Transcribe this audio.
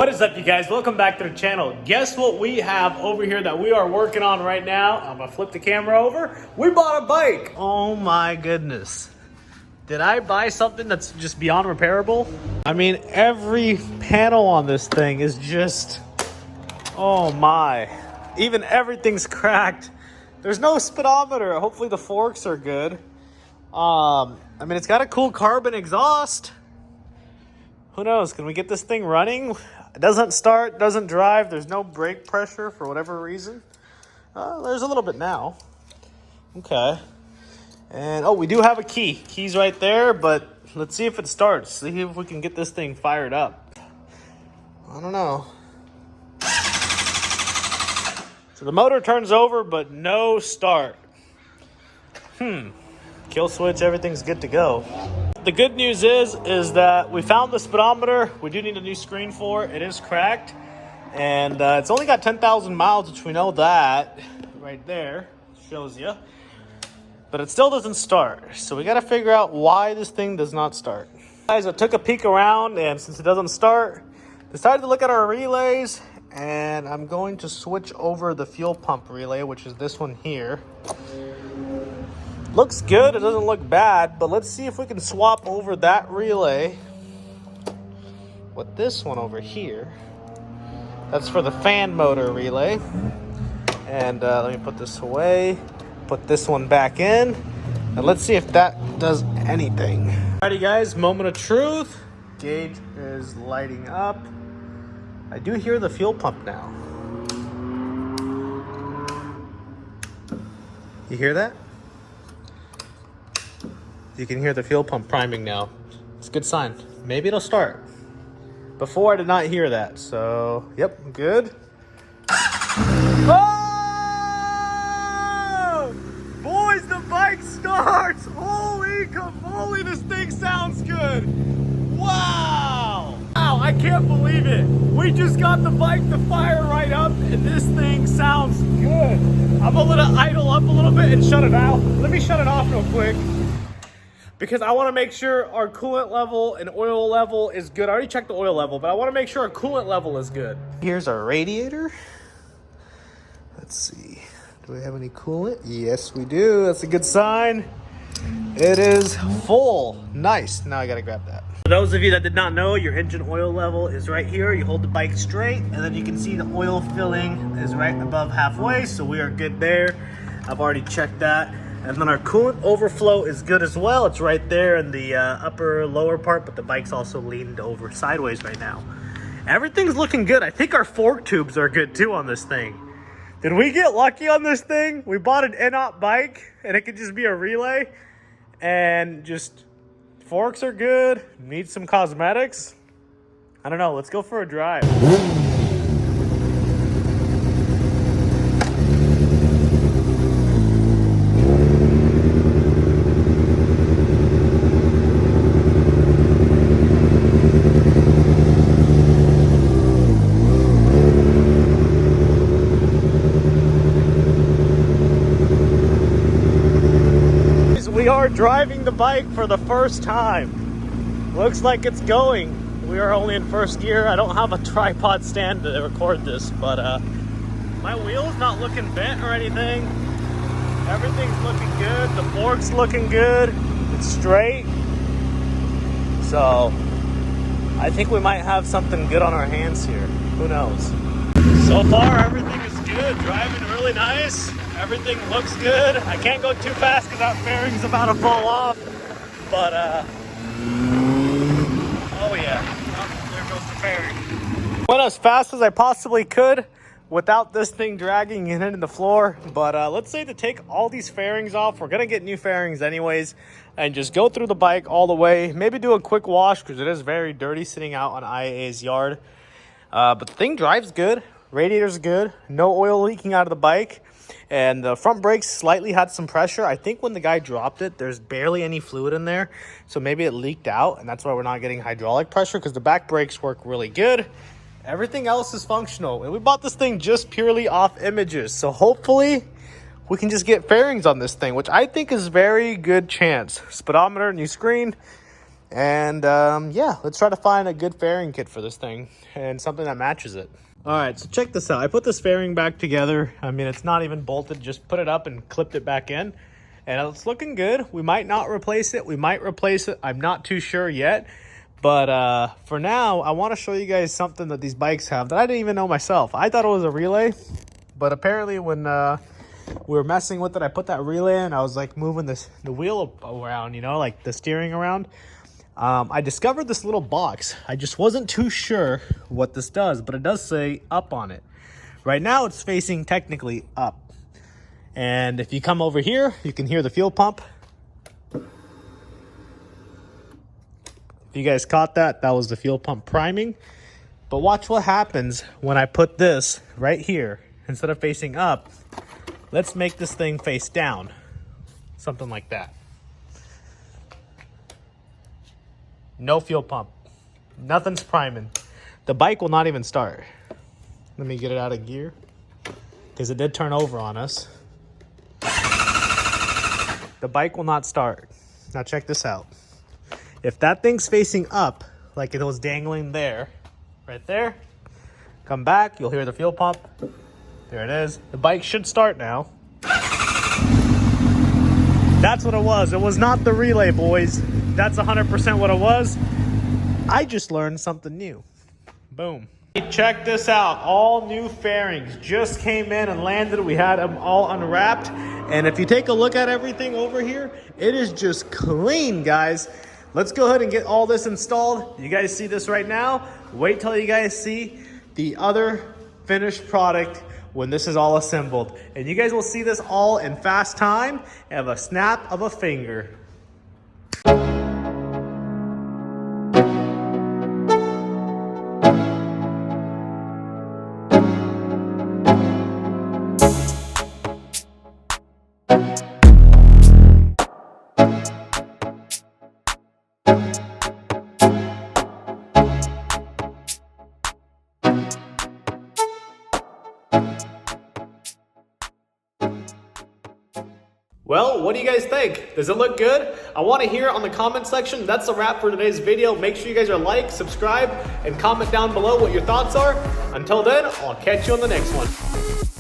What is up, you guys? Welcome back to the channel. Guess what we have over here that we are working on right now? I'm gonna flip the camera over. We bought a bike. Oh my goodness. Did I buy something that's just beyond repairable? I mean, every panel on this thing is just, oh my. Even everything's cracked. There's no speedometer. Hopefully the forks are good. I mean, it's got a cool carbon exhaust. Who knows? Can we get this thing running? It doesn't start, doesn't drive. There's no brake pressure for whatever reason. There's a little bit now. Okay. And, oh, we do have a key. Key's right there, but let's see if it starts. See if we can get this thing fired up. I don't know. So the motor turns over, but no start. Kill switch, everything's good to go. The good news is that we found the speedometer. We do need a new screen for it. It is cracked. And it's only got 10,000 miles, which we know that. Right there. Shows you. But it still doesn't start. So we got to figure out why this thing does not start. Guys, I took a peek around, and since it doesn't start, decided to look at our relays. And I'm going to switch over the fuel pump relay, which is this one here. Looks good, it doesn't look bad, but let's see if we can swap over that relay with this one over here. That's for the fan motor relay. And let me put this away, put this one back in, and let's see if that does anything. Alrighty guys, moment of truth. Gauge is lighting up. I do hear the fuel pump now. You hear that? You can hear the fuel pump priming now. It's a good sign. Maybe it'll start. Before I did not hear that, so yep, good. Oh! Boys, the bike starts! Holy camoly, this thing sounds good! Wow! Wow, I can't believe it. We just got the bike to fire right up, and this thing sounds good. I'm gonna idle up a little bit and shut it out. Let me shut it off real quick, because I want to make sure our coolant level and oil level is good. I already checked the oil level, but I want to make sure our coolant level is good. Here's our radiator. Let's see. Do we have any coolant? Yes, we do. That's a good sign. It is full. Nice. Now I got to grab that. For those of you that did not know, your engine oil level is right here. You hold the bike straight, and then you can see the oil filling is right above halfway, so we are good there. I've already checked that. And then our coolant overflow is good as well. It's right there in the upper lower part, but the bike's also leaned over sideways right now. Everything's looking good. I think our fork tubes are good too on this thing. Did we get lucky on this thing? We bought an in-op bike and it could just be a relay, and just forks are good. Need some cosmetics. I don't know. Let's go for a drive. We are driving the bike for the first time. Looks like it's going. We are only in first gear. I don't have a tripod stand to record this, but my wheel's not looking bent or anything. Everything's looking good. The fork's looking good. It's straight. So I think we might have something good on our hands here. Who knows? So far, everything is good. Driving really nice. Everything looks good. I can't go too fast because that fairing's about to fall off. But, oh yeah. Oh, there goes the fairing. Went as fast as I possibly could without this thing dragging and hitting the floor. But let's say to take all these fairings off. We're going to get new fairings anyways. And just go through the bike all the way. Maybe do a quick wash because it is very dirty sitting out on IAA's yard. But the thing drives good. Radiator's good. No oil leaking out of the bike. And the front brakes slightly had some pressure. I think when the guy dropped it, there's barely any fluid in there. So maybe it leaked out, and that's why we're not getting hydraulic pressure, because the back brakes work really good. Everything else is functional. And we bought this thing just purely off images. So hopefully we can just get fairings on this thing, which I think is very good chance. Speedometer, new screen. And yeah, let's try to find a good fairing kit for this thing and something that matches it. All right, so check this out. I put this fairing back together. I mean, it's not even bolted, just put it up and clipped it back in. And it's looking good. We might not replace it. We might replace it. I'm not too sure yet. But for now, I want to show you guys something that these bikes have that I didn't even know myself. I thought it was a relay, but apparently when we were messing with it, I put that relay in. I was like moving the wheel around, you know, like the steering around. I discovered this little box. I just wasn't too sure what this does, but it does say up on it. Right now it's facing technically up. And if you come over here, you can hear the fuel pump. If you guys caught that, that was the fuel pump priming. But watch what happens when I put this right here. Instead of facing up, let's make this thing face down. Something like that. No fuel pump. Nothing's priming. The bike will not even start. Let me get it out of gear, because it did turn over on us. The bike will not start. Now check this out. If that thing's facing up, like it was dangling there, right there, come back, you'll hear the fuel pump. There it is. The bike should start now. That's what it was. It was not the relay, boys. That's 100% what it was. I just learned something new. Boom. Check this out. All new fairings just came in and landed. We had them all unwrapped. And if you take a look at everything over here, it is just clean, guys. Let's go ahead and get all this installed. You guys see this right now. Wait till you guys see the other finished product when this is all assembled. And you guys will see this all in fast time and a snap of a finger. Well, what do you guys think? Does it look good? I want to hear it on the comment section. That's a wrap for today's video. Make sure you guys are like, subscribe, and comment down below what your thoughts are. Until then, I'll catch you on the next one.